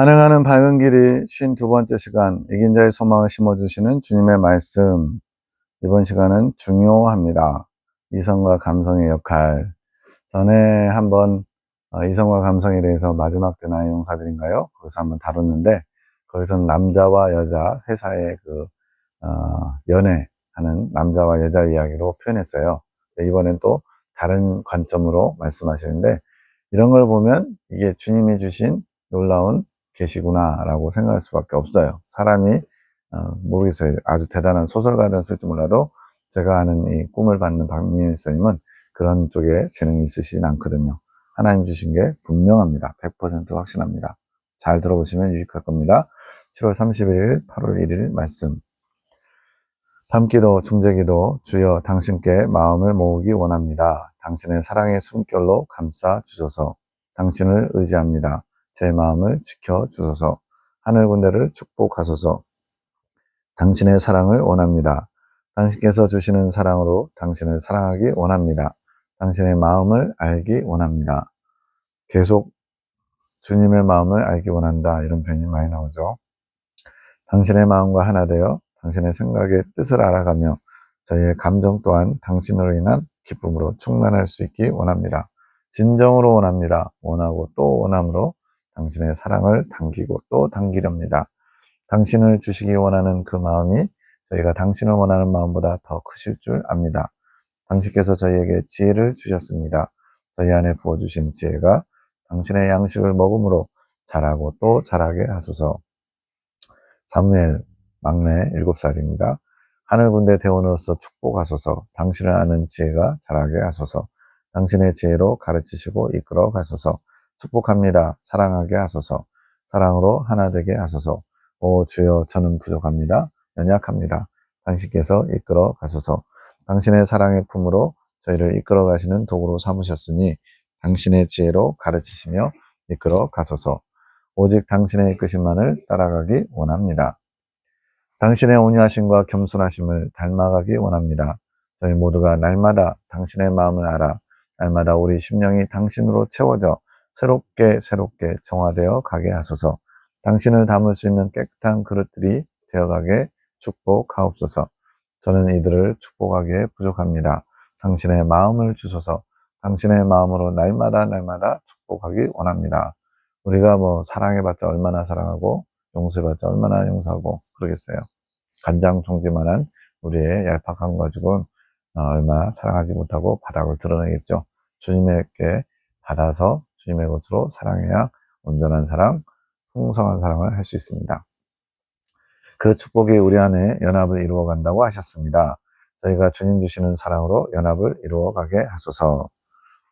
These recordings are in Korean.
환영하는 밝은 길이 52번째 시간, 이긴 자의 소망을 심어주시는 주님의 말씀. 이번 시간은 중요합니다. 이성과 감성의 역할. 전에 한번 이성과 감성에 대해서 마지막 대나의 용사들인가요? 거기서 한번 다뤘는데, 거기서는 남자와 여자, 회사의 연애하는 남자와 여자 이야기로 표현했어요. 이번엔 또 다른 관점으로 말씀하시는데, 이런 걸 보면 이게 주님이 주신 놀라운 계시구나 라고 생각할 수밖에 없어요. 사람이 모르겠어요. 아주 대단한 소설가든 쓸지 몰라도 제가 아는 이 꿈을 받는 박민일 선생님은 그런 쪽에 재능이 있으시진 않거든요. 하나님 주신 게 분명합니다. 100% 확신합니다. 잘 들어보시면 유익할 겁니다. 7월 31일, 8월 1일 말씀. 밤기도, 중재기도, 주여 당신께 마음을 모으기 원합니다. 당신의 사랑의 숨결로 감싸 주소서. 당신을 의지합니다. 제 마음을 지켜 주소서. 하늘 군대를 축복하소서. 당신의 사랑을 원합니다. 당신께서 주시는 사랑으로 당신을 사랑하기 원합니다. 당신의 마음을 알기 원합니다. 계속 주님의 마음을 알기 원한다, 이런 표현이 많이 나오죠. 당신의 마음과 하나 되어 당신의 생각의 뜻을 알아가며 저희의 감정 또한 당신으로 인한 기쁨으로 충만할 수 있기 원합니다. 진정으로 원합니다. 원하고 또 원함으로 당신의 사랑을 당기고 또 당기렵니다. 당신을 주시기 원하는 그 마음이 저희가 당신을 원하는 마음보다 더 크실 줄 압니다. 당신께서 저희에게 지혜를 주셨습니다. 저희 안에 부어주신 지혜가 당신의 양식을 먹음으로 자라고 또 자라게 하소서. 사무엘 막내 7살입니다. 하늘군대 대원으로서 축복하소서. 당신을 아는 지혜가 자라게 하소서. 당신의 지혜로 가르치시고 이끌어 가소서. 축복합니다. 사랑하게 하소서. 사랑으로 하나 되게 하소서. 오 주여, 저는 부족합니다. 연약합니다. 당신께서 이끌어 가소서. 당신의 사랑의 품으로 저희를 이끌어 가시는 도구로 삼으셨으니 당신의 지혜로 가르치시며 이끌어 가소서. 오직 당신의 이끄심만을 따라가기 원합니다. 당신의 온유하심과 겸손하심을 닮아가기 원합니다. 저희 모두가 날마다 당신의 마음을 알아 날마다 우리 심령이 당신으로 채워져 새롭게 정화되어 가게 하소서. 당신을 담을 수 있는 깨끗한 그릇들이 되어가게 축복하옵소서. 저는 이들을 축복하기에 부족합니다. 당신의 마음을 주소서. 당신의 마음으로 날마다 축복하기 원합니다. 우리가 사랑해봤자 얼마나 사랑하고 용서해봤자 얼마나 용서하고 그러겠어요. 간장종지만한 우리의 얄팍함 가지고는 얼마 사랑하지 못하고 바닥을 드러내겠죠. 주님에게 받아서 주님의 것으로 사랑해야 온전한 사랑, 풍성한 사랑을 할 수 있습니다. 그 축복이 우리 안에 연합을 이루어 간다고 하셨습니다. 저희가 주님 주시는 사랑으로 연합을 이루어 가게 하소서.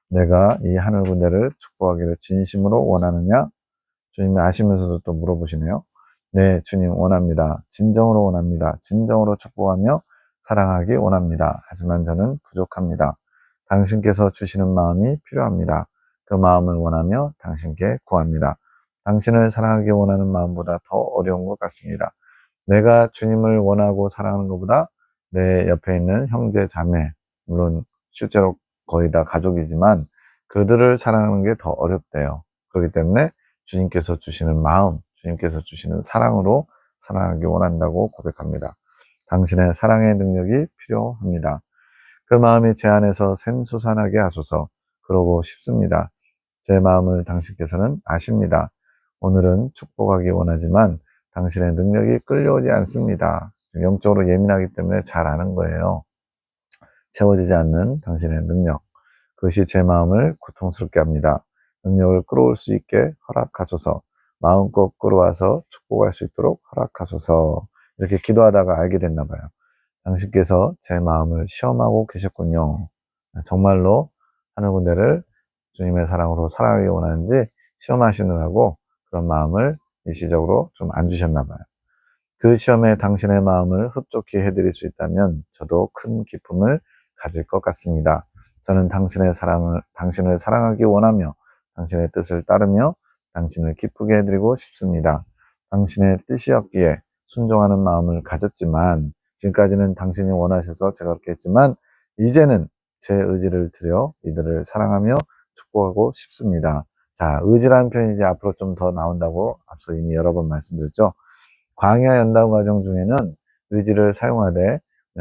내가 이 하늘 군대를 축복하기를 진심으로 원하느냐? 주님이 아시면서도 또 물어보시네요. 네, 주님 원합니다. 진정으로 원합니다. 진정으로 축복하며 사랑하기 원합니다. 하지만 저는 부족합니다. 당신께서 주시는 마음이 필요합니다. 그 마음을 원하며 당신께 구합니다. 당신을 사랑하기 원하는 마음보다 더 어려운 것 같습니다. 내가 주님을 원하고 사랑하는 것보다 내 옆에 있는 형제, 자매, 물론 실제로 거의 다 가족이지만 그들을 사랑하는 게 더 어렵대요. 그렇기 때문에 주님께서 주시는 마음, 주님께서 주시는 사랑으로 사랑하기 원한다고 고백합니다. 당신의 사랑의 능력이 필요합니다. 그 마음이 제 안에서 샘솟아나게 하소서. 그러고 싶습니다. 제 마음을 당신께서는 아십니다. 오늘은 축복하기 원하지만 당신의 능력이 끌려오지 않습니다. 지금 영적으로 예민하기 때문에 잘 아는 거예요. 채워지지 않는 당신의 능력. 그것이 제 마음을 고통스럽게 합니다. 능력을 끌어올 수 있게 허락하소서. 마음껏 끌어와서 축복할 수 있도록 허락하소서. 이렇게 기도하다가 알게 됐나 봐요. 당신께서 제 마음을 시험하고 계셨군요. 정말로 하늘 군대를 주님의 사랑으로 사랑하기 원하는지 시험하시느라고 그런 마음을 일시적으로 좀 안 주셨나 봐요. 그 시험에 당신의 마음을 흡족히 해드릴 수 있다면 저도 큰 기쁨을 가질 것 같습니다. 저는 당신을 사랑하기 원하며 당신의 뜻을 따르며 당신을 기쁘게 해드리고 싶습니다. 당신의 뜻이었기에 순종하는 마음을 가졌지만 지금까지는 당신이 원하셔서 제가 그렇게 했지만 이제는 제 의지를 들여 이들을 사랑하며 축복하고 싶습니다. 자, 의지라는 표현이 이제 앞으로 좀 더 나온다고 앞서 이미 여러 번 말씀드렸죠. 광야 연단 과정 중에는 의지를 사용하되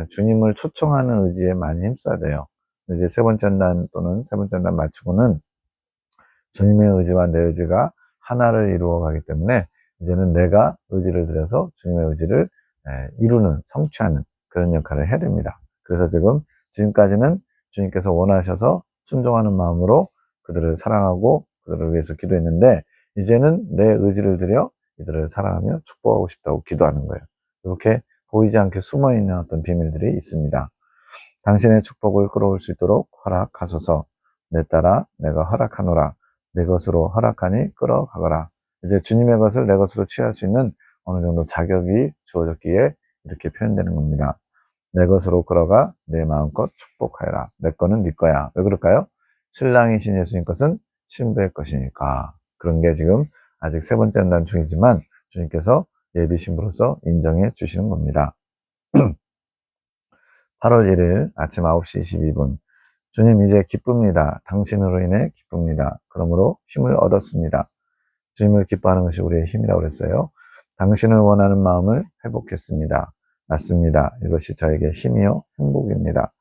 주님을 초청하는 의지에 많이 힘써야 돼요. 이제 세 번째 연단 또는 세 번째 연단 마치고는 주님의 의지와 내 의지가 하나를 이루어 가기 때문에 이제는 내가 의지를 들여서 주님의 의지를 이루는, 성취하는 그런 역할을 해야 됩니다. 그래서 지금까지는 주님께서 원하셔서 순종하는 마음으로 그들을 사랑하고 그들을 위해서 기도했는데, 이제는 내 의지를 들여 이들을 사랑하며 축복하고 싶다고 기도하는 거예요. 이렇게 보이지 않게 숨어있는 어떤 비밀들이 있습니다. 당신의 축복을 끌어올 수 있도록 허락하소서. 내 딸아, 내가 허락하노라. 내 것으로 허락하니 끌어가거라. 이제 주님의 것을 내 것으로 취할 수 있는 어느 정도 자격이 주어졌기에 이렇게 표현되는 겁니다. 내 것으로 끌어가 내 마음껏 축복하여라. 내 거는 네 거야. 왜 그럴까요? 신랑이신 예수님 것은 신부의 것이니까. 그런 게 지금 아직 세 번째 연단 중이지만 주님께서 예비 신부로서 인정해 주시는 겁니다. 8월 1일 아침 9시 22분. 주님 이제 기쁩니다. 당신으로 인해 기쁩니다. 그러므로 힘을 얻었습니다. 주님을 기뻐하는 것이 우리의 힘이라고 그랬어요. 당신을 원하는 마음을 회복했습니다. 맞습니다. 이것이 저에게 힘이요 행복입니다.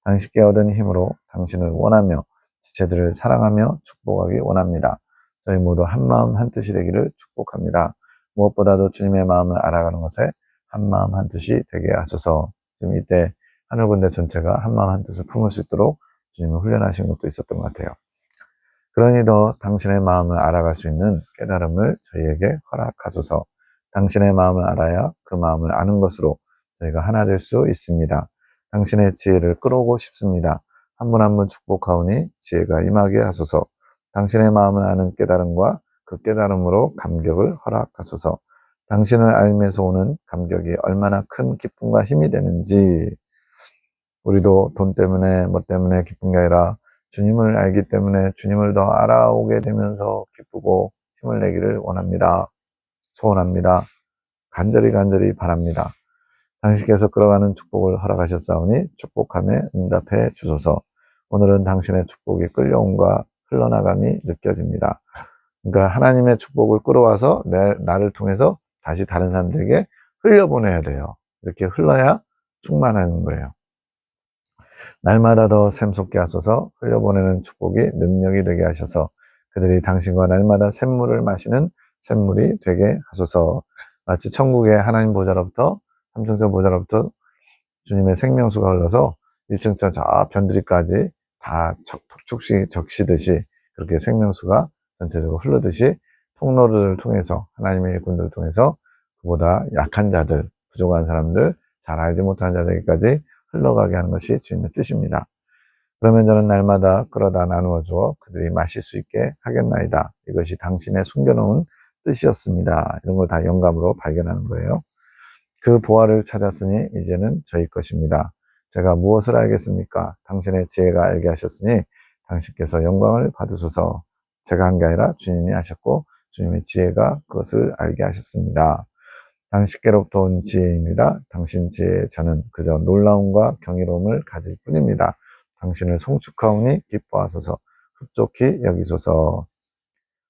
당신께 얻은 힘으로 당신을 원하며 지체들을 사랑하며 축복하기 원합니다. 저희 모두 한마음 한뜻이 되기를 축복합니다. 무엇보다도 주님의 마음을 알아가는 것에 한마음 한뜻이 되게 하소서. 지금 이때 하늘군대 전체가 한마음 한뜻을 품을 수 있도록 주님을 훈련하신 것도 있었던 것 같아요. 그러니 더 당신의 마음을 알아갈 수 있는 깨달음을 저희에게 허락하소서. 당신의 마음을 알아야 그 마음을 아는 것으로 저희가 하나 될 수 있습니다. 당신의 지혜를 끌어오고 싶습니다. 한 분 한 분 축복하오니 지혜가 임하게 하소서. 당신의 마음을 아는 깨달음과 그 깨달음으로 감격을 허락하소서. 당신을 알면서 오는 감격이 얼마나 큰 기쁨과 힘이 되는지, 우리도 돈 때문에 뭐 때문에 기쁜 게 아니라 주님을 알기 때문에 주님을 더 알아오게 되면서 기쁘고 힘을 내기를 원합니다. 소원합니다. 간절히 바랍니다. 당신께서 끌어가는 축복을 허락하셨사오니 축복함에 응답해 주소서. 오늘은 당신의 축복이 끌려옴과 흘러나감이 느껴집니다. 그러니까 하나님의 축복을 끌어와서 나를 통해서 다시 다른 사람들에게 흘려보내야 돼요. 이렇게 흘러야 충만하는 거예요. 날마다 더 샘솟게 하소서. 흘려보내는 축복이 능력이 되게 하셔서 그들이 당신과 날마다 샘물을 마시는 샘물이 되게 하소서. 마치 천국의 하나님 보좌로부터, 삼층천 보좌로부터 주님의 생명수가 흘러서 1층천 저 변두리까지 다 촉촉시 적시듯이 그렇게 생명수가 전체적으로 흐르듯이 통로를 통해서, 하나님의 일꾼들을 통해서 그보다 약한 자들, 부족한 사람들, 잘 알지 못한 자들에게까지 흘러가게 하는 것이 주님의 뜻입니다. 그러면 저는 날마다 끌어다 나누어 주어 그들이 마실 수 있게 하겠나이다. 이것이 당신의 숨겨놓은 뜻이었습니다. 이런 걸 다 영감으로 발견하는 거예요. 그 보화를 찾았으니 이제는 저희 것입니다. 제가 무엇을 알겠습니까? 당신의 지혜가 알게 하셨으니 당신께서 영광을 받으소서. 제가 한 게 아니라 주님이 하셨고 주님의 지혜가 그것을 알게 하셨습니다. 당신께로부터 온 지혜입니다. 당신 지혜에 저는 그저 놀라움과 경이로움을 가질 뿐입니다. 당신을 송축하오니 기뻐하소서. 흡족히 여기소서.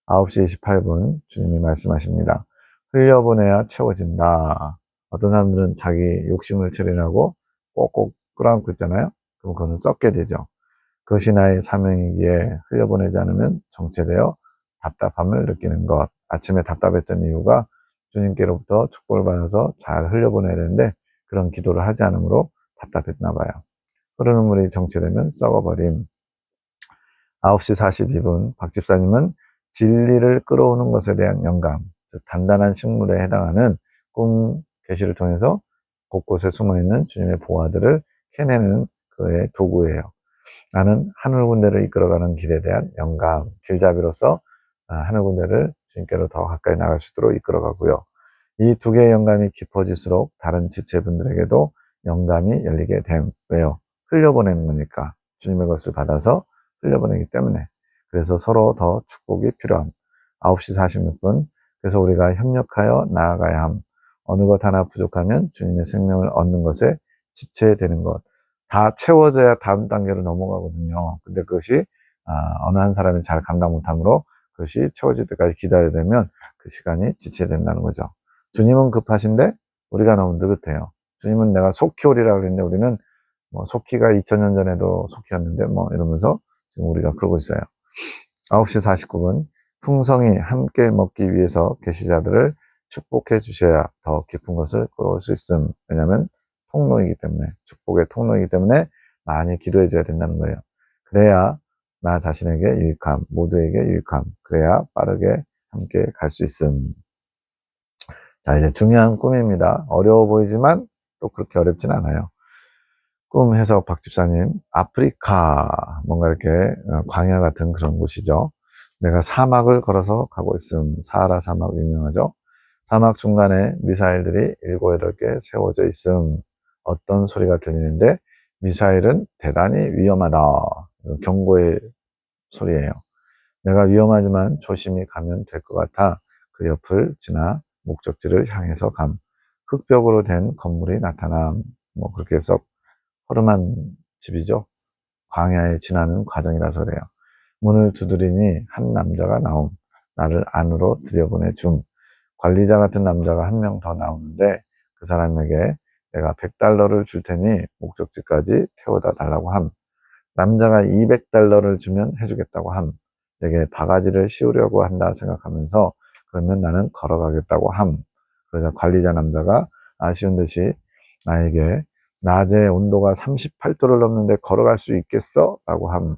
9시 28분 주님이 말씀하십니다. 흘려보내야 채워진다. 어떤 사람들은 자기 욕심을 처리하고 꼭꼭 끌어안고 있잖아요. 그럼 그거는 썩게 되죠. 그것이 나의 사명이기에 흘려보내지 않으면 정체되어 답답함을 느끼는 것. 아침에 답답했던 이유가 주님께로부터 축복을 받아서 잘 흘려보내야 되는데 그런 기도를 하지 않으므로 답답했나 봐요. 흐르는 물이 정체되면 썩어버림. 9시 42분 박 집사님은 진리를 끌어오는 것에 대한 영감, 즉 단단한 식물에 해당하는 꿈 계시를 통해서 곳곳에 숨어있는 주님의 보화들을 캐내는 그의 도구예요. 나는 하늘 군대를 이끌어가는 길에 대한 영감, 길잡이로서 하늘 군대를 주님께로 더 가까이 나갈 수 있도록 이끌어가고요. 이 두 개의 영감이 깊어질수록 다른 지체분들에게도 영감이 열리게 됨. 왜요? 흘려보내는 거니까. 주님의 것을 받아서 흘려보내기 때문에. 그래서 서로 더 축복이 필요함. 9시 46분. 그래서 우리가 협력하여 나아가야 함. 어느 것 하나 부족하면 주님의 생명을 얻는 것에 지체되는 것. 다 채워져야 다음 단계로 넘어가거든요. 근데 그것이 어느 한 사람이 잘 감당 못하므로 그것이 채워질 때까지 기다려야 되면 그 시간이 지체야 된다는 거죠. 주님은 급하신데 우리가 너무 느긋해요. 주님은 내가 속히 오리라 그랬는데 우리는 뭐 속히가 2000년 전에도 속히였는데 뭐 이러면서 지금 우리가 그러고 있어요. 9시 49분 풍성히 함께 먹기 위해서 계시자들을 축복해 주셔야 더 깊은 것을 끌어올 수 있음. 왜냐하면 통로이기 때문에, 축복의 통로이기 때문에 많이 기도해 줘야 된다는 거예요. 그래야 나 자신에게 유익함, 모두에게 유익함, 그래야 빠르게 함께 갈 수 있음. 자, 이제 중요한 꿈입니다. 어려워 보이지만 또 그렇게 어렵진 않아요. 꿈 해석 박 집사님, 아프리카, 뭔가 이렇게 광야 같은 그런 곳이죠. 내가 사막을 걸어서 가고 있음. 사하라 사막 유명하죠. 사막 중간에 미사일들이 7, 8개 세워져 있음. 어떤 소리가 들리는데 미사일은 대단히 위험하다. 경고의 소리예요. 내가 위험하지만 조심히 가면 될 것 같아 그 옆을 지나 목적지를 향해서 감. 흙벽으로 된 건물이 나타남. 뭐 그렇게 해서 허름한 집이죠. 광야에 지나는 과정이라서 그래요. 문을 두드리니 한 남자가 나옴. 나를 안으로 들여보내 줌. 관리자 같은 남자가 한 명 더 나오는데 그 사람에게 내가 100달러를 줄 테니 목적지까지 태워다 달라고 함. 남자가 200달러를 주면 해주겠다고 함. 내게 바가지를 씌우려고 한다 생각하면서 그러면 나는 걸어가겠다고 함. 그러자 관리자 남자가 아쉬운 듯이 나에게 낮에 온도가 38도를 넘는데 걸어갈 수 있겠어? 라고 함.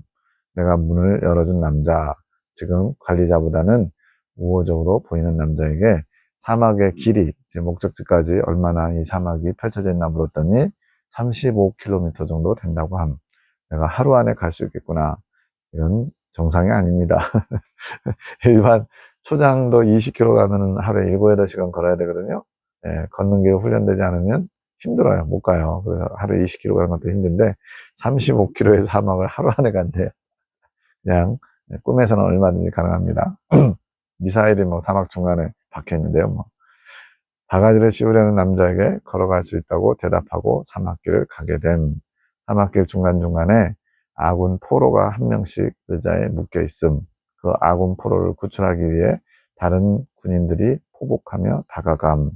내가 문을 열어준 남자, 지금 관리자보다는 우호적으로 보이는 남자에게 사막의 길이, 즉 목적지까지 얼마나 이 사막이 펼쳐져 있나 물었더니 35km 정도 된다고 함. 내가 하루 안에 갈 수 있겠구나. 이건 정상이 아닙니다. 일반 초장도 20km 가면은 하루에 7, 8시간 걸어야 되거든요. 예, 걷는 게 훈련되지 않으면 힘들어요. 못 가요. 그래서 하루에 20km 가는 것도 힘든데 35km의 사막을 하루 안에 간대요. 그냥 꿈에서는 얼마든지 가능합니다. 미사일이 뭐 사막 중간에 박혀 있는데요. 뭐 바가지를 씌우려는 남자에게 걸어갈 수 있다고 대답하고 사막길을 가게 됨. 사막길 중간중간에 아군 포로가 한 명씩 의자에 묶여 있음. 그 아군 포로를 구출하기 위해 다른 군인들이 포복하며 다가감.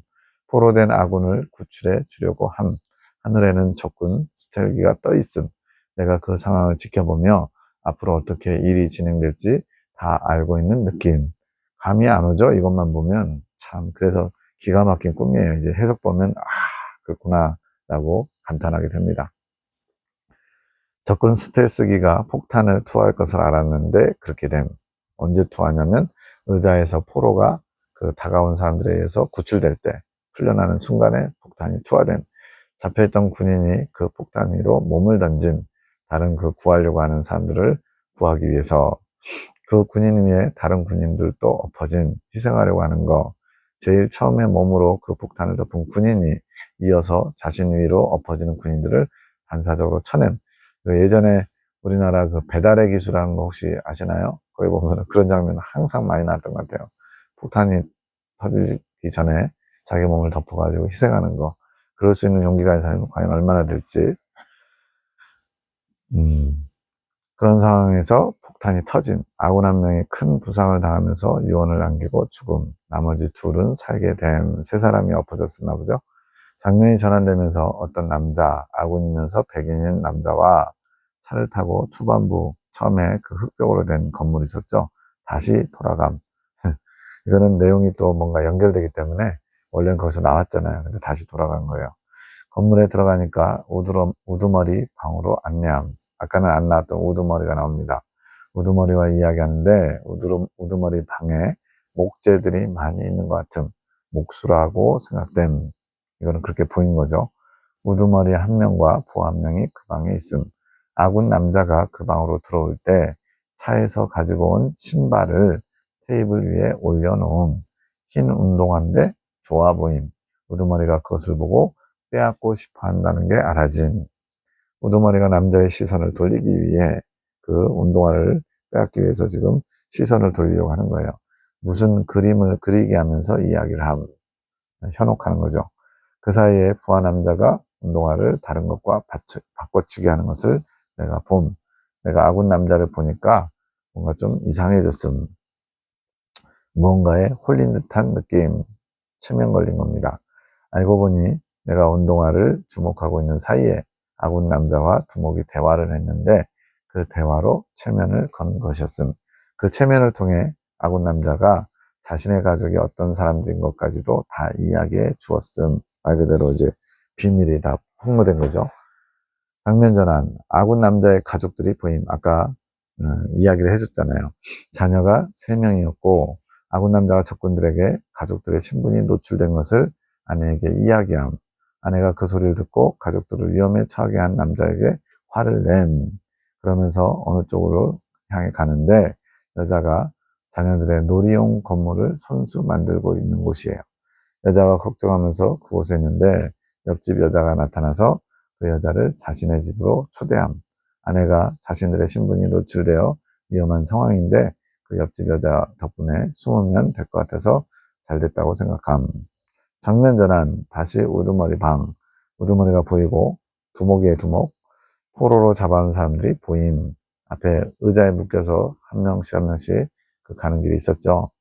포로된 아군을 구출해 주려고 함. 하늘에는 적군 스텔기가 떠 있음. 내가 그 상황을 지켜보며 앞으로 어떻게 일이 진행될지 다 알고 있는 느낌. 감이 안 오죠? 이것만 보면 참 그래서 기가 막힌 꿈이에요. 이제 해석 보면 그렇구나 라고 감탄하게 됩니다. 적군 스텔스기가 폭탄을 투하할 것을 알았는데 그렇게 됨. 언제 투하냐면 의자에서 포로가 그 다가온 사람들에 의해서 구출될 때 풀려나는 순간에 폭탄이 투하됨. 잡혀있던 군인이 그 폭탄 위로 몸을 던짐. 다른 그 구하려고 하는 사람들을 구하기 위해서 그 군인 위에 다른 군인들도 엎어짐. 희생하려고 하는 거. 제일 처음에 몸으로 그 폭탄을 덮은 군인이 이어서 자신 위로 엎어지는 군인들을 반사적으로 쳐냄. 예전에 우리나라 그 배달의 기수라는 거 혹시 아시나요? 거기 보면 그런 장면 항상 많이 나왔던 것 같아요. 폭탄이 터지기 전에 자기 몸을 덮어가지고 희생하는 거. 그럴 수 있는 용기가 있는 사람이 과연 얼마나 될지. 그런 상황에서 폭탄이 터짐. 아군 한 명이 큰 부상을 당하면서 유언을 남기고 죽음. 나머지 둘은 살게 됨. 세 사람이 엎어졌었나 보죠. 장면이 전환되면서 어떤 남자, 아군이면서 백인인 남자와 차를 타고 초반부 처음에 그 흙벽으로 된 건물이 있었죠. 다시 돌아감. 이거는 내용이 또 뭔가 연결되기 때문에 원래는 거기서 나왔잖아요. 근데 다시 돌아간 거예요. 건물에 들어가니까 우두머리 방으로 안내함. 아까는 안 나왔던 우두머리가 나옵니다. 우두머리와 이야기하는데 우두머리 방에 목재들이 많이 있는 것 같음. 목수라고 생각됨. 이거는 그렇게 보인 거죠. 우두머리 한 명과 부하 한 명이 그 방에 있음. 아군 남자가 그 방으로 들어올 때 차에서 가지고 온 신발을 테이블 위에 올려놓은 흰 운동화인데 좋아 보임. 우두머리가 그것을 보고 빼앗고 싶어 한다는 게 알아짐. 우두머리가 남자의 시선을 돌리기 위해 그 운동화를 빼앗기 위해서 지금 시선을 돌리려고 하는 거예요. 무슨 그림을 그리게 하면서 이야기를 함. 현혹하는 거죠. 그 사이에 부하 남자가 운동화를 다른 것과 바꿔치기 하는 것을 내가 아군 남자를 보니까 뭔가 좀 이상해졌음. 무언가에 홀린 듯한 느낌, 체면 걸린 겁니다. 알고 보니 내가 운동화를 주목하고 있는 사이에 아군 남자와 두목이 대화를 했는데 그 대화로 체면을 건 것이었음. 그 체면을 통해 아군 남자가 자신의 가족이 어떤 사람들인 것까지도 다 이야기해 주었음. 말 그대로 이제 비밀이 다 폭로된 거죠. 장면 전환, 아군 남자의 가족들이 보임. 아까 이야기를 해줬잖아요. 자녀가 3명이었고 아군 남자가 적군들에게 가족들의 신분이 노출된 것을 아내에게 이야기함. 아내가 그 소리를 듣고 가족들을 위험에 처하게 한 남자에게 화를 냄. 그러면서 어느 쪽으로 향해 가는데 여자가 자녀들의 놀이용 건물을 손수 만들고 있는 곳이에요. 여자가 걱정하면서 그곳에 있는데 옆집 여자가 나타나서 그 여자를 자신의 집으로 초대함. 아내가 자신들의 신분이 노출되어 위험한 상황인데 그 옆집 여자 덕분에 숨으면 될 것 같아서 잘 됐다고 생각함. 장면 전환, 다시 우두머리 방. 우두머리가 보이고 두목이의 두목, 포로로 잡아온 사람들이 보임. 앞에 의자에 묶여서 한 명씩 한 명씩 그 가는 길이 있었죠.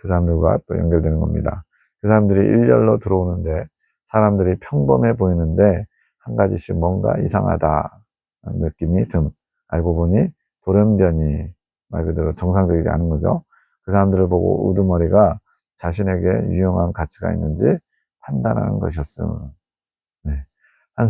그 사람들과 또 연결되는 겁니다. 그 사람들이 일렬로 들어오는데 사람들이 평범해 보이는데 한 가지씩 뭔가 이상하다 느낌이 듦. 알고 보니 돌연변이, 말 그대로 정상적이지 않은 거죠. 그 사람들을 보고 우두머리가 자신에게 유용한 가치가 있는지 판단하는 것이었음. 네. 한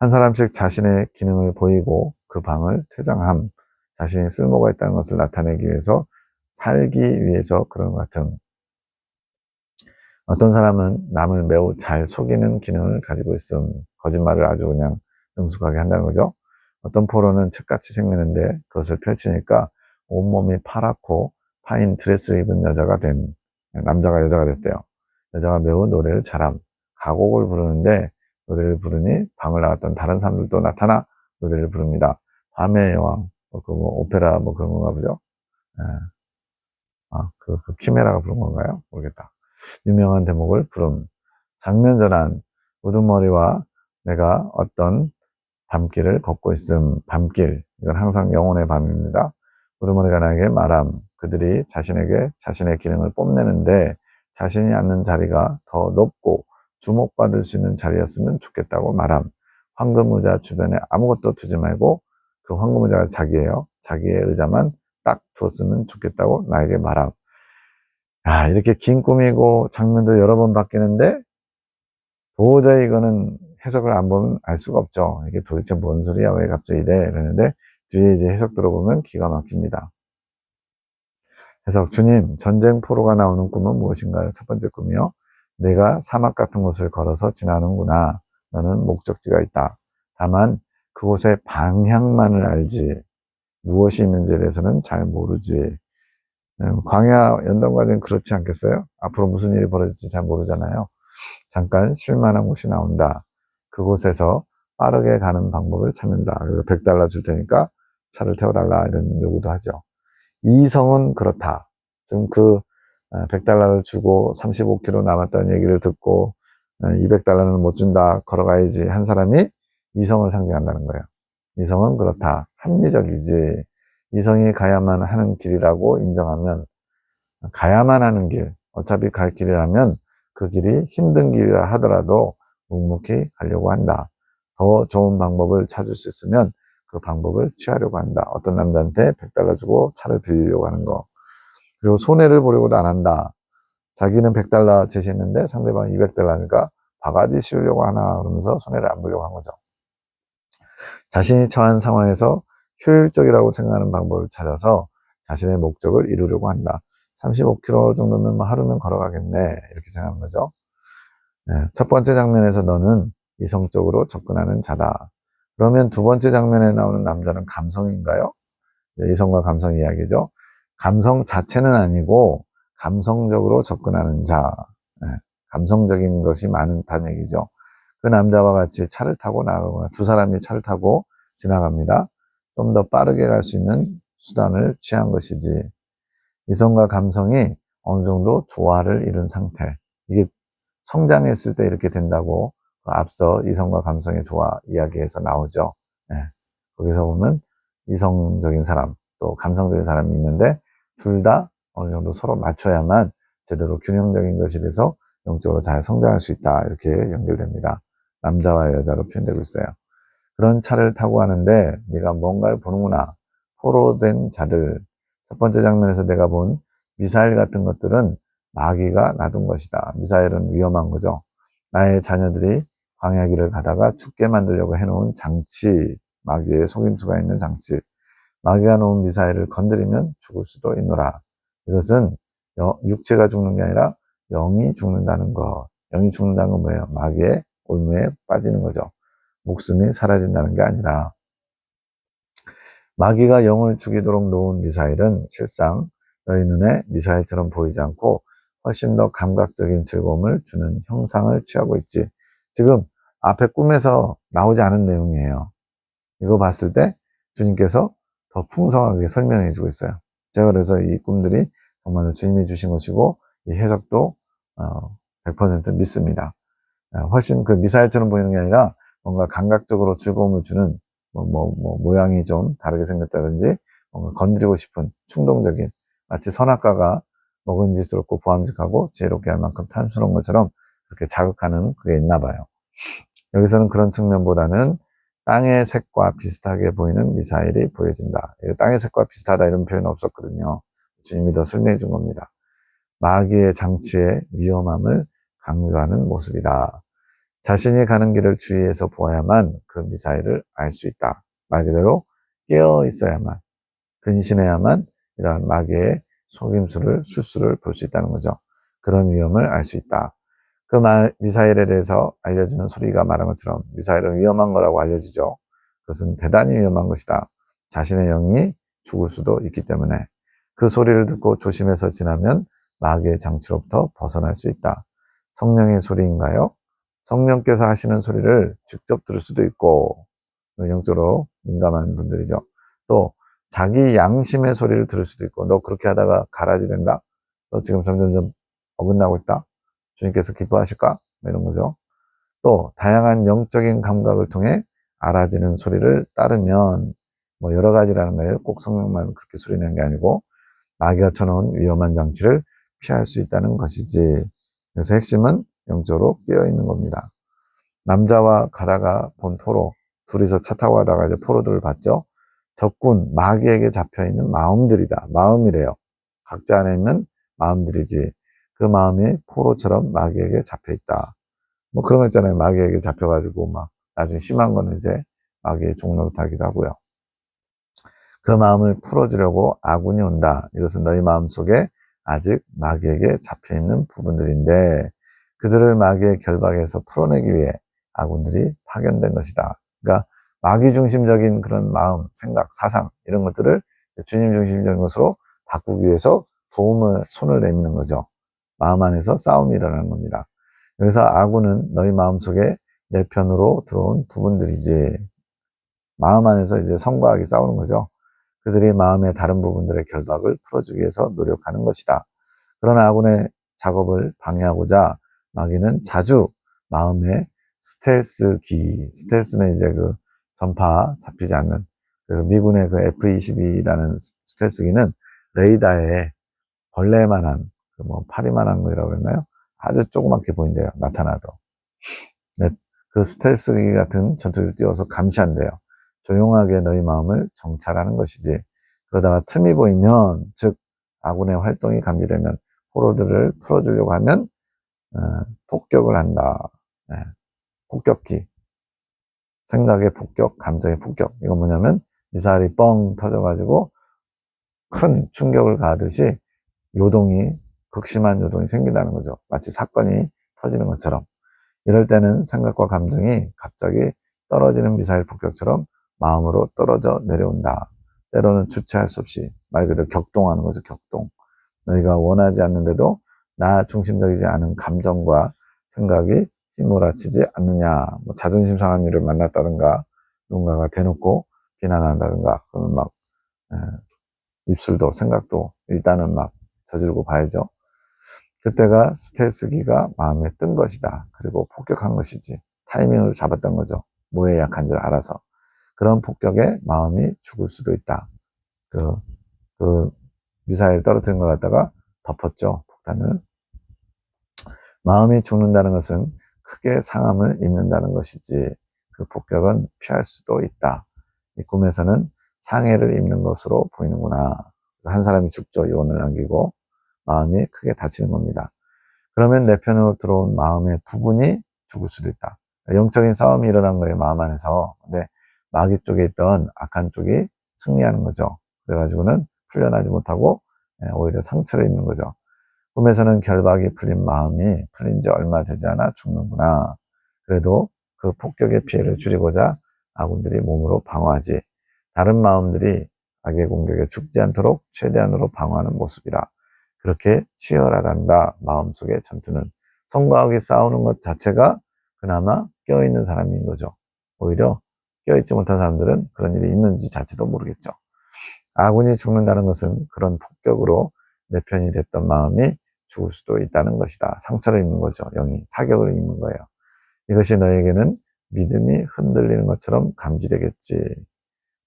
사람씩 자신의 기능을 보이고 그 방을 퇴장함. 자신이 쓸모가 있다는 것을 나타내기 위해서, 살기 위해서 그런 것 같은. 어떤 사람은 남을 매우 잘 속이는 기능을 가지고 있음. 거짓말을 아주 그냥 능숙하게 한다는 거죠. 어떤 포로는 책같이 생기는데 그것을 펼치니까 온몸이 파랗고 파인 드레스를 입은 여자가 된, 남자가 여자가 됐대요. 여자가 매우 노래를 잘함. 가곡을 부르는데 노래를 부르니 방을 나갔던 다른 사람들도 나타나 노래를 부릅니다. 밤의 여왕, 오페라 그런 건가 보죠. 예. 그 키메라가 부른 건가요? 모르겠다. 유명한 대목을 부름. 장면 전환, 우두머리와 내가 어떤 밤길을 걷고 있음. 밤길, 이건 항상 영혼의 밤입니다. 우두머리가 나에게 말함. 그들이 자신에게 자신의 기능을 뽐내는데 자신이 앉는 자리가 더 높고 주목받을 수 있는 자리였으면 좋겠다고 말함. 황금의자 주변에 아무것도 두지 말고 그 황금의자가 자기예요. 자기의 의자만 딱 두었으면 좋겠다고 나에게 말함. 이렇게 긴 꿈이고 장면도 여러 번 바뀌는데 도저히 이거는 해석을 안 보면 알 수가 없죠. 이게 도대체 뭔 소리야? 왜 갑자기 이래? 이러는데 뒤에 이제 해석 들어보면 기가 막힙니다. 해석, 주님, 전쟁 포로가 나오는 꿈은 무엇인가요? 첫 번째 꿈이요. 내가 사막 같은 곳을 걸어서 지나는구나. 너는 목적지가 있다. 다만 그곳의 방향만을 알지 무엇이 있는지에 대해서는 잘 모르지. 광야 연단과정은 그렇지 않겠어요? 앞으로 무슨 일이 벌어질지 잘 모르잖아요. 잠깐 쉴만한 곳이 나온다. 그곳에서 빠르게 가는 방법을 찾는다. 그래서 $100 줄 테니까 차를 태워달라 이런 요구도 하죠. 이성은 그렇다. 지금 그 $100를 주고 35km 남았다는 얘기를 듣고 $200는 못 준다. 걸어가야지 한 사람이 이성을 상징한다는 거예요. 이성은 그렇다. 합리적이지. 이성이 가야만 하는 길이라고 인정하면, 가야만 하는 길, 어차피 갈 길이라면 그 길이 힘든 길이라 하더라도 묵묵히 가려고 한다. 더 좋은 방법을 찾을 수 있으면 그 방법을 취하려고 한다. 어떤 남자한테 $100 주고 차를 빌리려고 하는 거. 그리고 손해를 보려고도 안 한다. 자기는 $100 제시했는데 상대방이 $200니까 바가지 씌우려고 하나 그러면서 손해를 안 보려고 한 거죠. 자신이 처한 상황에서 효율적이라고 생각하는 방법을 찾아서 자신의 목적을 이루려고 한다. 35km 정도면 하루면 걸어가겠네. 이렇게 생각하는 거죠. 첫 번째 장면에서 너는 이성적으로 접근하는 자다. 그러면 두 번째 장면에 나오는 남자는 감성인가요? 이성과 감성 이야기죠. 감성 자체는 아니고 감성적으로 접근하는 자. 감성적인 것이 많다는 얘기죠. 그 남자와 같이 차를 타고 나가거나 두 사람이 차를 타고 지나갑니다. 좀 더 빠르게 갈 수 있는 수단을 취한 것이지. 이성과 감성이 어느 정도 조화를 이룬 상태. 이게 성장했을 때 이렇게 된다고 앞서 이성과 감성의 조화 이야기에서 나오죠. 거기서 보면 이성적인 사람 또 감성적인 사람이 있는데 둘 다 어느 정도 서로 맞춰야만 제대로 균형적인 것이 돼서 영적으로 잘 성장할 수 있다. 이렇게 연결됩니다. 남자와 여자로 표현되고 있어요. 그런 차를 타고 가는데 네가 뭔가를 보는구나. 포로된 자들. 첫 번째 장면에서 내가 본 미사일 같은 것들은 마귀가 놔둔 것이다. 미사일은 위험한 거죠. 나의 자녀들이 광야길을 가다가 죽게 만들려고 해놓은 장치, 마귀의 속임수가 있는 장치. 마귀가 놓은 미사일을 건드리면 죽을 수도 있노라. 이것은 육체가 죽는 게 아니라 영이 죽는다는 것. 영이 죽는다는 건 뭐예요? 마귀의 올무에 빠지는 거죠. 목숨이 사라진다는 게 아니라 마귀가 영을 죽이도록 놓은 미사일은 실상 너희 눈에 미사일처럼 보이지 않고 훨씬 더 감각적인 즐거움을 주는 형상을 취하고 있지. 지금 앞에 꿈에서 나오지 않은 내용이에요. 이거 봤을 때 주님께서 더 풍성하게 설명해 주고 있어요. 제가 그래서 이 꿈들이 정말로 주님이 주신 것이고 이 해석도 100% 믿습니다. 훨씬 그 미사일처럼 보이는 게 아니라 뭔가 감각적으로 즐거움을 주는 모양이 좀 다르게 생겼다든지 뭔가 건드리고 싶은 충동적인 마치 선악과가 먹음직스럽고 보암직하고 지혜롭게 할 만큼 탄수로운 것처럼 그렇게 자극하는 그게 있나 봐요. 여기서는 그런 측면보다는 땅의 색과 비슷하게 보이는 미사일이 보여진다. 땅의 색과 비슷하다 이런 표현은 없었거든요. 주님이 더 설명해 준 겁니다. 마귀의 장치의 위험함을 강조하는 모습이다. 자신이 가는 길을 주의해서 보아야만 그 미사일을 알 수 있다. 말 그대로 깨어 있어야만, 근신해야만 이러한 마귀의 속임수를, 술수를 볼 수 있다는 거죠. 그런 위험을 알 수 있다. 그 미사일에 대해서 알려주는 소리가 말한 것처럼 미사일은 위험한 거라고 알려주죠. 그것은 대단히 위험한 것이다. 자신의 영이 죽을 수도 있기 때문에 그 소리를 듣고 조심해서 지나면 마귀의 장치로부터 벗어날 수 있다. 성령의 소리인가요? 성령께서 하시는 소리를 직접 들을 수도 있고 영적으로 민감한 분들이죠. 또 자기 양심의 소리를 들을 수도 있고 너 그렇게 하다가 가라지 된다? 너 지금 점점점 어긋나고 있다? 주님께서 기뻐하실까? 이런 거죠. 또 다양한 영적인 감각을 통해 알아지는 소리를 따르면 여러 가지라는 거예요. 꼭 성령만 그렇게 소리 내는 게 아니고 마귀가 쳐놓은 위험한 장치를 피할 수 있다는 것이지. 그래서 핵심은 영적으로 깨어있는 겁니다. 남자와 가다가 본 포로, 둘이서 차 타고 가다가 이제 포로들을 봤죠. 적군, 마귀에게 잡혀있는 마음들이다. 마음이래요. 각자 안에 있는 마음들이지. 그 마음이 포로처럼 마귀에게 잡혀있다. 그런 거 있잖아요. 마귀에게 잡혀가지고 나중에 심한 거는 이제 마귀의 종로를 타기도 하고요. 그 마음을 풀어주려고 아군이 온다. 이것은 너희 마음속에 아직 마귀에게 잡혀있는 부분들인데 그들을 마귀의 결박에서 풀어내기 위해 아군들이 파견된 것이다. 그러니까 마귀 중심적인 그런 마음, 생각, 사상 이런 것들을 주님 중심적인 것으로 바꾸기 위해서 손을 내미는 거죠. 마음 안에서 싸움이 일어나는 겁니다. 여기서 아군은 너희 마음속에 내 편으로 들어온 부분들이지. 마음 안에서 이제 성과 악이 싸우는 거죠. 그들이 마음의 다른 부분들의 결박을 풀어주기 위해서 노력하는 것이다. 그러나 아군의 작업을 방해하고자 마귀는 자주 마음의 스텔스는 이제 그 전파 잡히지 않는, 그래서 미군의 그 F-22라는 스텔스기는 레이더에 벌레만한, 파리만한 거라고 그랬나요? 아주 조그맣게 보인대요. 나타나도. 네, 그 스텔스기 같은 전투기를 띄워서 감시한대요. 조용하게 너희 마음을 정찰하는 것이지. 그러다가 틈이 보이면, 즉 아군의 활동이 감지되면 포로들을 풀어주려고 하면 폭격을 한다. 네, 폭격기. 생각의 폭격, 감정의 폭격. 이건 뭐냐면 미사일이 뻥 터져가지고 큰 충격을 가하듯이 극심한 요동이 생긴다는 거죠. 마치 사건이 터지는 것처럼. 이럴 때는 생각과 감정이 갑자기 떨어지는 미사일 폭격처럼 마음으로 떨어져 내려온다. 때로는 주체할 수 없이 말 그대로 격동하는 거죠. 격동. 너희가 원하지 않는데도 나 중심적이지 않은 감정과 생각이 휘몰아치지 않느냐. 자존심 상한 일을 만났다든가 누군가가 대놓고 비난한다든가 그러면 입술도 생각도 일단은 저지르고 봐야죠. 그때가 스텔스기가 마음에 뜬 것이다. 그리고 폭격한 것이지. 타이밍을 잡았던 거죠. 뭐에 약한 줄 알아서. 그런 폭격에 마음이 죽을 수도 있다. 미사일 떨어뜨린 걸 갖다가 덮었죠. 폭탄을. 마음이 죽는다는 것은 크게 상함을 입는다는 것이지 그 폭격은 피할 수도 있다. 이 꿈에서는 상해를 입는 것으로 보이는구나. 그래서 한 사람이 죽죠. 유언을 남기고 마음이 크게 다치는 겁니다. 그러면 내 편으로 들어온 마음의 부분이 죽을 수도 있다. 영적인 싸움이 일어난 거예요. 마음 안에서. 근데 마귀 쪽에 있던 악한 쪽이 승리하는 거죠. 그래가지고는 풀려나지 못하고 오히려 상처를 입는 거죠. 꿈에서는 결박이 풀린 마음이 풀린 지 얼마 되지 않아 죽는구나. 그래도 그 폭격의 피해를 줄이고자 아군들이 몸으로 방어하지. 다른 마음들이 악의 공격에 죽지 않도록 최대한으로 방어하는 모습이라. 그렇게 치열하단다. 마음속의 전투는. 성과 악이 싸우는 것 자체가 그나마 깨어있는 사람인 거죠. 오히려 깨어있지 못한 사람들은 그런 일이 있는지 자체도 모르겠죠. 아군이 죽는다는 것은 그런 폭격으로 내 편이 됐던 마음이 죽을 수도 있다는 것이다. 상처를 입는 거죠. 영이 타격을 입는 거예요. 이것이 너에게는 믿음이 흔들리는 것처럼 감지되겠지.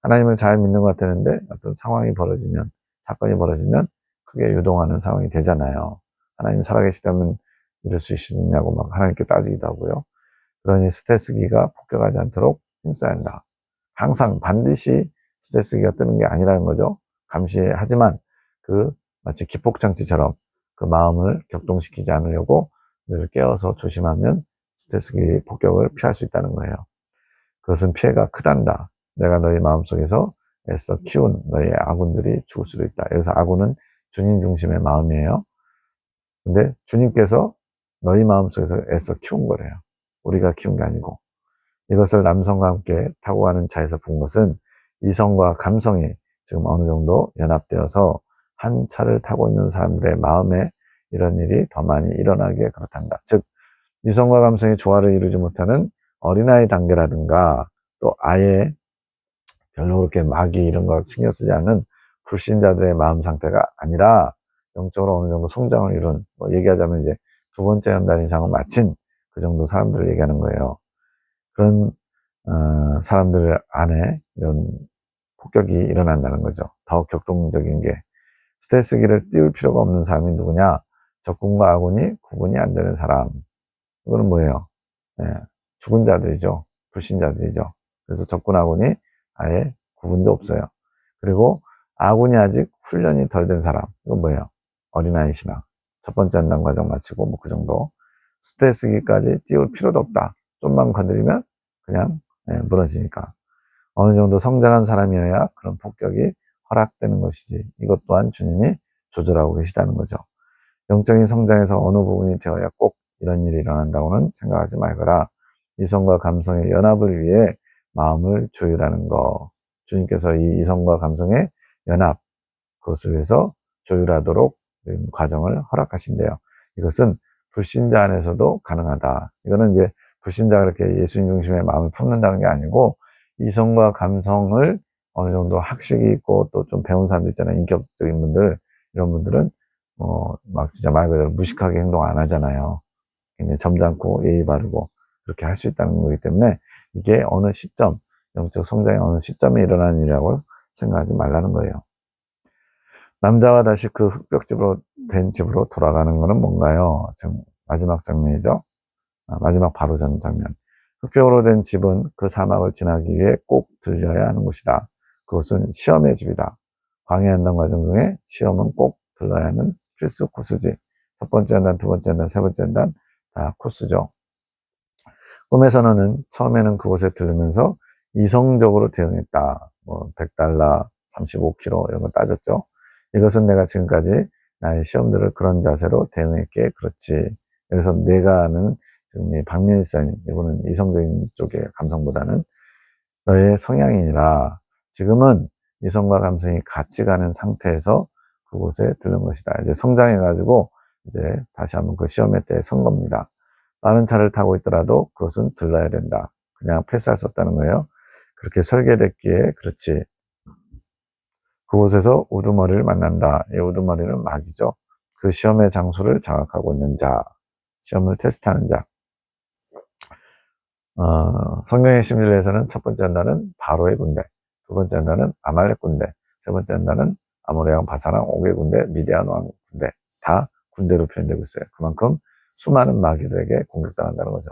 하나님을 잘 믿는 것 같았는데 어떤 상황이 벌어지면, 사건이 벌어지면 크게 유동하는 상황이 되잖아요. 하나님 살아계시다면 이럴 수 있느냐고 막 하나님께 따지기도 하고요. 그러니 스트레스기가 폭격하지 않도록 힘써야 한다. 항상 반드시 스트레스기가 뜨는 게 아니라는 거죠. 감시하지만 마치 기폭장치처럼 그 마음을 격동시키지 않으려고 늘 깨어서 조심하면 스트레스기 폭격을 피할 수 있다는 거예요. 그것은 피해가 크단다. 내가 너희 마음속에서 애써 키운 너희 아군들이 죽을 수도 있다. 여기서 아군은 주님 중심의 마음이에요. 근데 주님께서 너희 마음속에서 애써 키운 거래요. 우리가 키운 게 아니고. 이것을 남성과 함께 타고 가는 차에서 본 것은 이성과 감성이 지금 어느 정도 연합되어서 한 차를 타고 있는 사람들의 마음에 이런 일이 더 많이 일어나게 그렇단다. 즉 이성과 감성이 조화를 이루지 못하는 어린아이 단계라든가 또 아예 별로 그렇게 마귀 이런 거 신경 쓰지 않는 불신자들의 마음 상태가 아니라 영적으로 어느 정도 성장을 이룬, 얘기하자면 이제 2번째 연단 이상을 마친 그 정도 사람들을 얘기하는 거예요. 그런 사람들 안에 이런 폭격이 일어난다는 거죠. 더 격동적인 게 스트레스기를 띄울 필요가 없는 사람이 누구냐? 적군과 아군이 구분이 안 되는 사람. 이거는 뭐예요? 죽은 자들이죠. 불신자들이죠. 그래서 적군 아군이 아예 구분도 없어요. 그리고 아군이 아직 훈련이 덜 된 사람. 이건 뭐예요? 어린아이 신앙. 첫 번째 한단 과정 마치고 뭐 그 정도. 스트레스기까지 띄울 필요도 없다. 좀만 건드리면 그냥 무너지니까. 어느 정도 성장한 사람이어야 그런 폭격이 허락되는 것이지. 이것 또한 주님이 조절하고 계시다는 거죠. 영적인 성장에서 어느 부분이 되어야 꼭 이런 일이 일어난다고는 생각하지 말거라. 이성과 감성의 연합을 위해 마음을 조율하는 거. 주님께서 이 이성과 감성의 연합, 그것을 위해서 조율하도록 과정을 허락하신대요. 이것은 불신자 안에서도 가능하다. 이거는 이제 불신자가 그렇게 예수님 중심의 마음을 품는다는 게 아니고 이성과 감성을 어느 정도 학식이 있고 또 좀 배운 사람들 있잖아요. 인격적인 분들, 이런 분들은 막 진짜 말 그대로 무식하게 행동 안 하잖아요. 굉장히 점잖고 예의 바르고 그렇게 할 수 있다는 거기 때문에 이게 어느 시점, 영적 성장의 어느 시점에 일어나는 일이라고 생각하지 말라는 거예요. 남자와 다시 그 흑벽집으로 된 집으로 돌아가는 것은 뭔가요? 지금 마지막 장면이죠. 마지막 바로 전 장면. 흑벽으로 된 집은 그 사막을 지나기 위해 꼭 들려야 하는 곳이다. 그것은 시험의 집이다. 광야 연단 과정 중에 시험은 꼭 들러야 하는 필수 코스지. 첫 번째 연단, 두 번째 연단, 세 번째 연단 다 코스죠. 꿈에서 너는 처음에는 그곳에 들으면서 이성적으로 대응했다. 뭐 $100, 35kg 이런 거 따졌죠. 이것은 내가 지금까지 나의 시험들을 그런 자세로 대응했기에 그렇지. 그래서 내가 아는 지금 이 박민희 사님, 이분은 이성적인 쪽의 감성보다는 너의 성향이니라. 지금은 이성과 감성이 같이 가는 상태에서 그곳에 들른 것이다. 이제 성장해가지고 이제 다시 한번 그 시험의 때에 선 겁니다. 빠른 차를 타고 있더라도 그것은 들러야 된다. 그냥 패스할 수 없다는 거예요. 그렇게 설계됐기에 그렇지. 그곳에서 우두머리를 만난다. 이 우두머리는 마귀죠. 그 시험의 장소를 장악하고 있는 자, 시험을 테스트하는 자. 성경의 심리에서는 첫 번째 한다는 바로의 군대, 두 번째 한다는 아말렉 군대, 세 번째 한다는 아모레 바사랑 옥의 군대, 미디안 왕 군대 다 군대로 표현되고 있어요. 그만큼 수많은 마귀들에게 공격당한다는 거죠.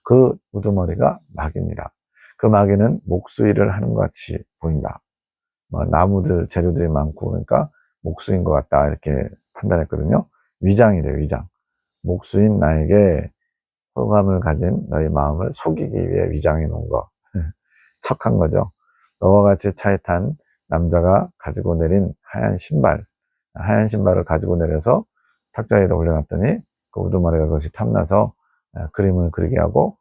그 우두머리가 마귀입니다. 그 마귀는 목수일을 하는 것 같이 보인다. 나무들, 재료들이 많고 그러니까 목수인 것 같다 이렇게 판단했거든요. 위장이래요, 위장. 목수인 나에게 호감을 가진 너의 마음을 속이기 위해 위장해 놓은 거. 척한 거죠. 너와 같이 차에 탄 남자가 가지고 내린 하얀 신발을 가지고 내려서 탁자 위에 올려놨더니 그 우두머리가 그것이 탐나서 그림을 그리게 하고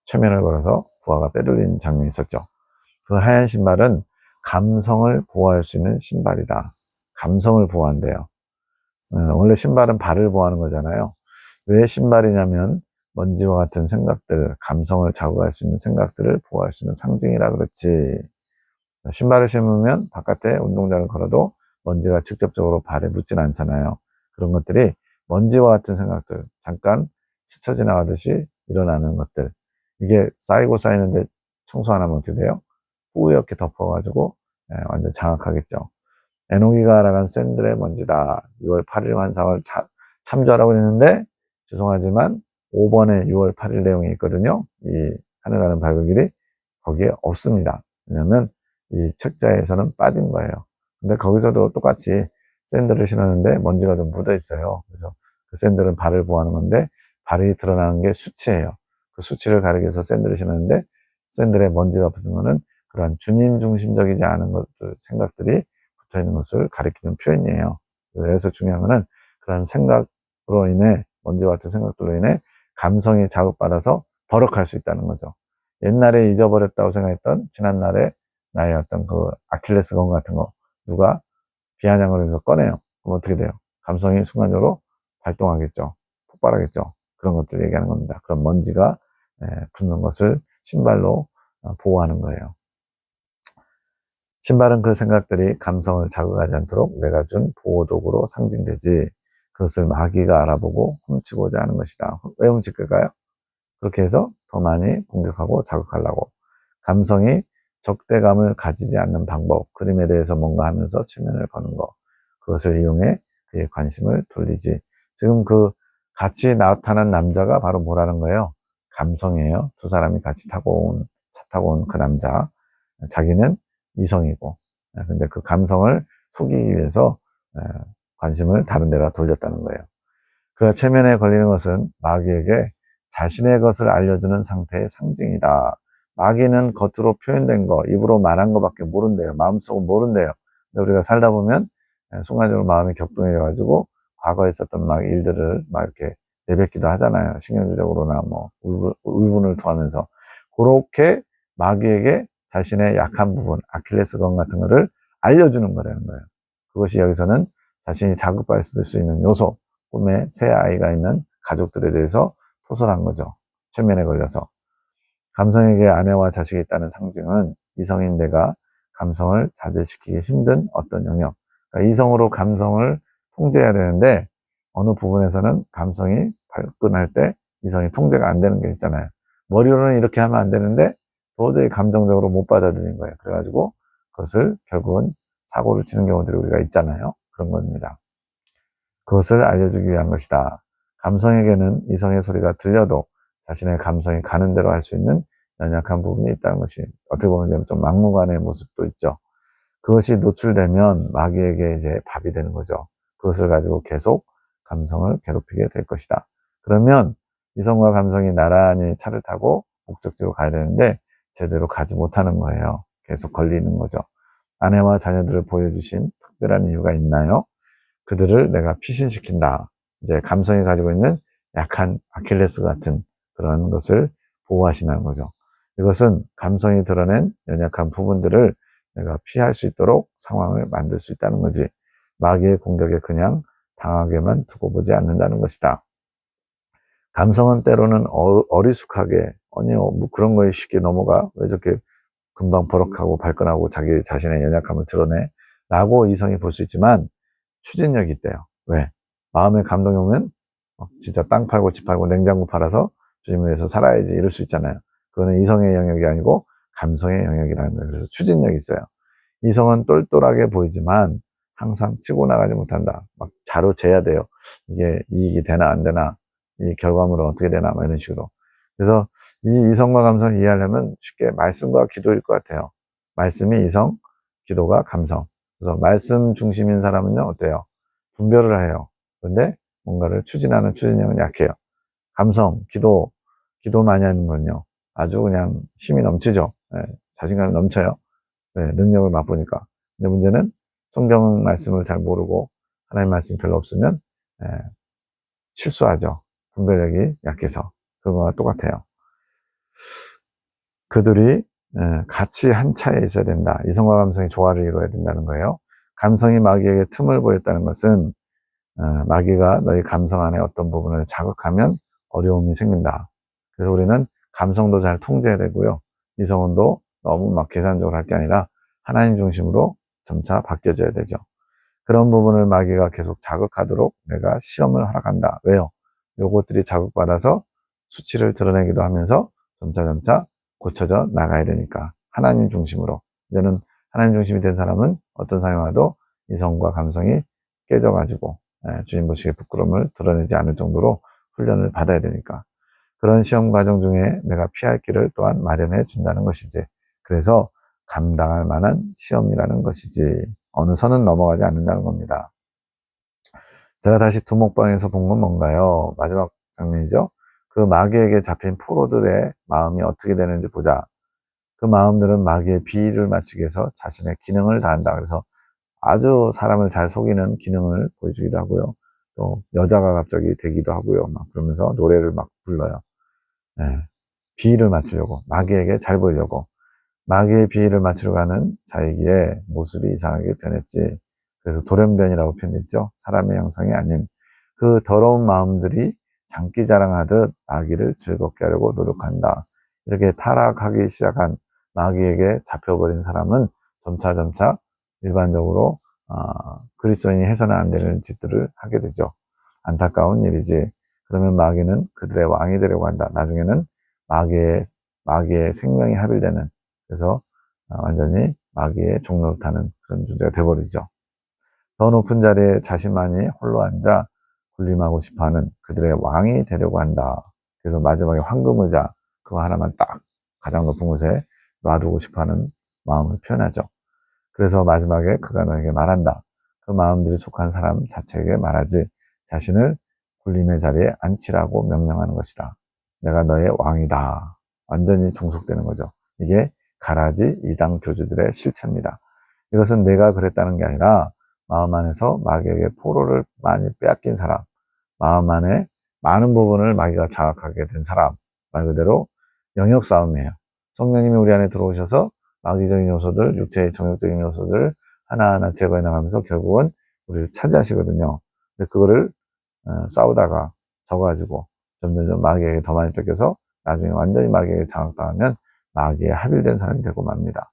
최면을 걸어서 부하가 빼돌린 장면이 있었죠. 그 하얀 신발은 감성을 보호할 수 있는 신발이다. 감성을 보호한대요. 원래 신발은 발을 보호하는 거잖아요. 왜 신발이냐면 먼지와 같은 생각들, 감성을 자극할 수 있는 생각들을 보호할 수 있는 상징이라 그렇지. 신발을 신으면 바깥에 운동장을 걸어도 먼지가 직접적으로 발에 묻지는 않잖아요. 그런 것들이 먼지와 같은 생각들, 잠깐 스쳐 지나가듯이 일어나는 것들. 이게 쌓이고 쌓이는데 청소 안 하면 어떻게 돼요? 뿌옇게 덮어가지고 완전 장악하겠죠. 에노기가 알아간 샌들의 먼지다. 6월 8일 환상을 참조하라고 했는데 죄송하지만 5번에 6월 8일 내용이 있거든요. 이 하늘 가는 밝은 길이 거기에 없습니다. 왜냐하면 이 책자에서는 빠진 거예요. 근데 거기서도 똑같이 샌들을 신었는데 먼지가 좀 묻어 있어요. 그래서 그 샌들은 발을 보호하는 건데 발이 드러나는 게 수치예요. 그 수치를 가리기 위해서 샌들을 신었는데 샌들에 먼지가 붙은 거는 그러한 주님 중심적이지 않은 것들, 생각들이 붙어 있는 것을 가리키는 표현이에요. 그래서 여기서 중요한 거는 그런 생각으로 인해, 먼지와 같은 생각들로 인해 감성이 자극받아서 버럭할 수 있다는 거죠. 옛날에 잊어버렸다고 생각했던 지난날에 나의 어떤 그 아킬레스건 같은 거 누가 비아냥을 해서 꺼내요. 그럼 어떻게 돼요? 감성이 순간적으로 발동하겠죠. 폭발하겠죠. 그런 것들 얘기하는 겁니다. 그런 먼지가 붙는 것을 신발로 보호하는 거예요. 신발은 그 생각들이 감성을 자극하지 않도록 내가 준 보호도구로 상징되지 그것을 마귀가 알아보고 훔치고자 하는 것이다. 왜 훔칠 걸까요? 그렇게 해서 더 많이 공격하고 자극하려고. 감성이 적대감을 가지지 않는 방법, 그림에 대해서 뭔가 하면서 최면을 거는 것, 그것을 이용해 그의 관심을 돌리지. 지금 그 같이 나타난 남자가 바로 뭐라는 거예요? 감성이에요. 두 사람이 같이 차 타고 온 그 남자. 자기는 이성이고, 근데 그 감성을 속이기 위해서 관심을 다른 데로 돌렸다는 거예요. 그가 체면에 걸리는 것은 마귀에게 자신의 것을 알려주는 상태의 상징이다. 마귀는 겉으로 표현된 거, 입으로 말한 거밖에 모른대요. 마음속은 모른대요. 근데 우리가 살다 보면 순간적으로 마음이 격동해가지고 과거에 있었던 막 일들을 막 이렇게 내뱉기도 하잖아요. 신경질적으로나 뭐 울분을 토하면서. 그렇게 마귀에게 자신의 약한 부분, 아킬레스건 같은 거를 알려주는 거라는 거예요. 그것이 여기서는 자신이 자극받을 수 있는 요소, 꿈에 새 아이가 있는 가족들에 대해서 토설한 거죠. 최면에 걸려서. 감성에게 아내와 자식이 있다는 상징은 이성인 내가 감성을 자제시키기 힘든 어떤 영역. 그러니까 이성으로 감성을 통제해야 되는데 어느 부분에서는 감성이 발끈할 때 이성이 통제가 안 되는 게 있잖아요. 머리로는 이렇게 하면 안 되는데 도저히 감정적으로 못 받아들인 거예요. 그래가지고 그것을 결국은 사고를 치는 경우들이 우리가 있잖아요. 그런 겁니다. 그것을 알려주기 위한 것이다. 감성에게는 이성의 소리가 들려도 자신의 감성이 가는 대로 할 수 있는 연약한 부분이 있다는 것이 어떻게 보면 좀 막무가내의 모습도 있죠. 그것이 노출되면 마귀에게 이제 밥이 되는 거죠. 그것을 가지고 계속 감성을 괴롭히게 될 것이다. 그러면 이성과 감성이 나란히 차를 타고 목적지로 가야 되는데 제대로 가지 못하는 거예요. 계속 걸리는 거죠. 아내와 자녀들을 보여주신 특별한 이유가 있나요? 그들을 내가 피신시킨다. 이제 감성이 가지고 있는 약한 아킬레스 같은 그런 것을 보호하시는 거죠. 이것은 감성이 드러낸 연약한 부분들을 내가 피할 수 있도록 상황을 만들 수 있다는 거지. 마귀의 공격에 그냥 당하게만 두고 보지 않는다는 것이다. 감성은 때로는 어리숙하게, 아니요, 뭐 그런 거에 쉽게 넘어가. 왜 저렇게 금방 버럭하고 발끈하고 자기 자신의 연약함을 드러내? 라고 이성이 볼 수 있지만 추진력이 있대요. 왜? 마음에 감동이 오면 진짜 땅 팔고 집 팔고 냉장고 팔아서 주님을 위해서 살아야지 이럴 수 있잖아요. 그거는 이성의 영역이 아니고 감성의 영역이라는 거예요. 그래서 추진력이 있어요. 이성은 똘똘하게 보이지만 항상 치고 나가지 못한다. 막 자로 재야 돼요. 이게 이익이 되나 안 되나, 이 결과물은 어떻게 되나, 뭐 이런 식으로. 그래서 이 이성과 감성을 이해하려면 쉽게 말씀과 기도일 것 같아요. 말씀이 이성, 기도가 감성. 그래서 말씀 중심인 사람은요, 어때요? 분별을 해요. 그런데 뭔가를 추진하는 추진력은 약해요. 감성, 기도 많이 하는 건요, 아주 그냥 힘이 넘치죠. 네, 자신감이 넘쳐요. 네, 능력을 맛보니까. 근데 문제는 성경 말씀을 잘 모르고 하나님 말씀이 별로 없으면 실수하죠. 분별력이 약해서. 그거와 똑같아요. 그들이 같이 한 차에 있어야 된다. 이성과 감성이 조화를 이루어야 된다는 거예요. 감성이 마귀에게 틈을 보였다는 것은 마귀가 너희 감성 안에 어떤 부분을 자극하면 어려움이 생긴다. 그래서 우리는 감성도 잘 통제해야 되고요. 이성도 너무 막 계산적으로 할 게 아니라 하나님 중심으로 점차 바뀌어져야 되죠. 그런 부분을 마귀가 계속 자극하도록 내가 시험을 허락한다. 왜요? 요것들이 자극받아서 수치를 드러내기도 하면서 점차 고쳐져 나가야 되니까. 하나님 중심으로. 이제는 하나님 중심이 된 사람은 어떤 상황이 와도 이성과 감성이 깨져가지고 주님 보시기에 부끄러움을 드러내지 않을 정도로 훈련을 받아야 되니까. 그런 시험 과정 중에 내가 피할 길을 또한 마련해 준다는 것이지. 그래서 감당할 만한 시험이라는 것이지. 어느 선은 넘어가지 않는다는 겁니다. 제가 다시 두목방에서 본 건 뭔가요? 마지막 장면이죠. 그 마귀에게 잡힌 포로들의 마음이 어떻게 되는지 보자. 그 마음들은 마귀의 비위를 맞추기 위해서 자신의 기능을 다한다. 그래서 아주 사람을 잘 속이는 기능을 보여주기도 하고요. 또 여자가 갑자기 되기도 하고요. 막 그러면서 노래를 막 불러요. 네. 비위를 맞추려고, 마귀에게 잘 보이려고. 마귀의 비위를 맞추려고 하는 자이기에 모습이 이상하게 변했지. 그래서 돌연변이라고 표현했죠. 사람의 형상이 아닌 그 더러운 마음들이 장기자랑하듯 마귀를 즐겁게 하려고 노력한다. 이렇게 타락하기 시작한 마귀에게 잡혀버린 사람은 점차 일반적으로 그리스도인이 해서는 안 되는 짓들을 하게 되죠. 안타까운 일이지. 그러면 마귀는 그들의 왕이 되려고 한다. 나중에는 마귀의 생명이 합일되는, 그래서 완전히 마귀의 종로를 타는 그런 존재가 되어버리죠. 더 높은 자리에 자신만이 홀로 앉아 군림하고 싶어하는 그들의 왕이 되려고 한다. 그래서 마지막에 황금의자 그거 하나만 딱 가장 높은 곳에 놔두고 싶어하는 마음을 표현하죠. 그래서 마지막에 그가 너에게 말한다. 그 마음들이 족한 사람 자체에게 말하지 자신을 군림의 자리에 앉히라고 명령하는 것이다. 내가 너의 왕이다. 완전히 종속되는 거죠. 이게 가라지 이당 교주들의 실체입니다. 이것은 내가 그랬다는 게 아니라 마음 안에서 마귀에게 포로를 많이 빼앗긴 사람, 마음 안에 많은 부분을 마귀가 장악하게 된 사람, 말 그대로 영역 싸움이에요. 성령님이 우리 안에 들어오셔서 마귀적인 요소들, 육체의 정욕적인 요소들 하나하나 제거해 나가면서 결국은 우리를 차지하시거든요. 근데 그거를 싸우다가 져가지고 점점 마귀에게 더 많이 뺏겨서 나중에 완전히 마귀에게 장악당하면 마귀에 합일된 사람이 되고 맙니다.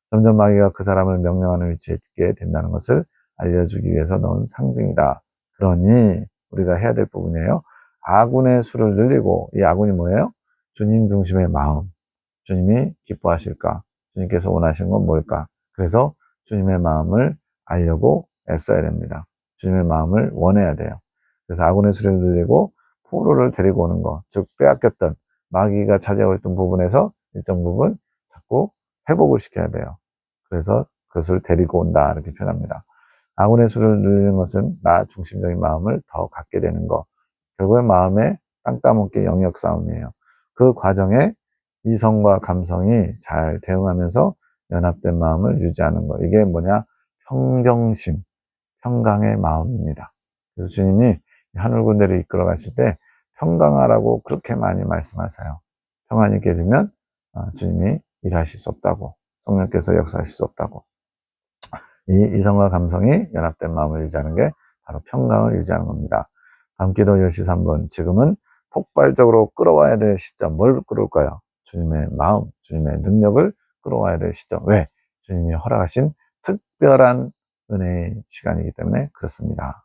점점 마귀가 그 사람을 명령하는 위치에 있게 된다는 것을 알려주기 위해서 넣은 상징이다. 그러니 우리가 해야 될 부분이에요. 아군의 수를 늘리고, 이 아군이 뭐예요? 주님 중심의 마음. 주님이 기뻐하실까? 주님께서 원하시는 건 뭘까? 그래서 주님의 마음을 알려고 애써야 됩니다. 주님의 마음을 원해야 돼요. 그래서 아군의 수를 늘리고 포로를 데리고 오는 거, 즉 빼앗겼던 마귀가 차지하고 있던 부분에서 일정 부분 자꾸 회복을 시켜야 돼요. 그래서 그것을 데리고 온다 이렇게 표현합니다. 아군의 수를 늘리는 것은 나 중심적인 마음을 더 갖게 되는 것. 결국엔 마음의 땅 따먹기 영역 싸움이에요. 그 과정에 이성과 감성이 잘 대응하면서 연합된 마음을 유지하는 것. 이게 뭐냐? 평정심, 평강의 마음입니다. 그래서 주님이 하늘 군대를 이끌어 가실 때 평강하라고 그렇게 많이 말씀하세요. 평안이 깨지면 주님이 일하실 수 없다고, 성령께서 역사하실 수 없다고. 이 이성과 감성이 연합된 마음을 유지하는 게 바로 평강을 유지하는 겁니다. 밤기도 10시 3분. 지금은 폭발적으로 끌어와야 될 시점. 뭘 끌어올까요? 주님의 마음, 주님의 능력을 끌어와야 될 시점. 왜? 주님이 허락하신 특별한 은혜의 시간이기 때문에 그렇습니다.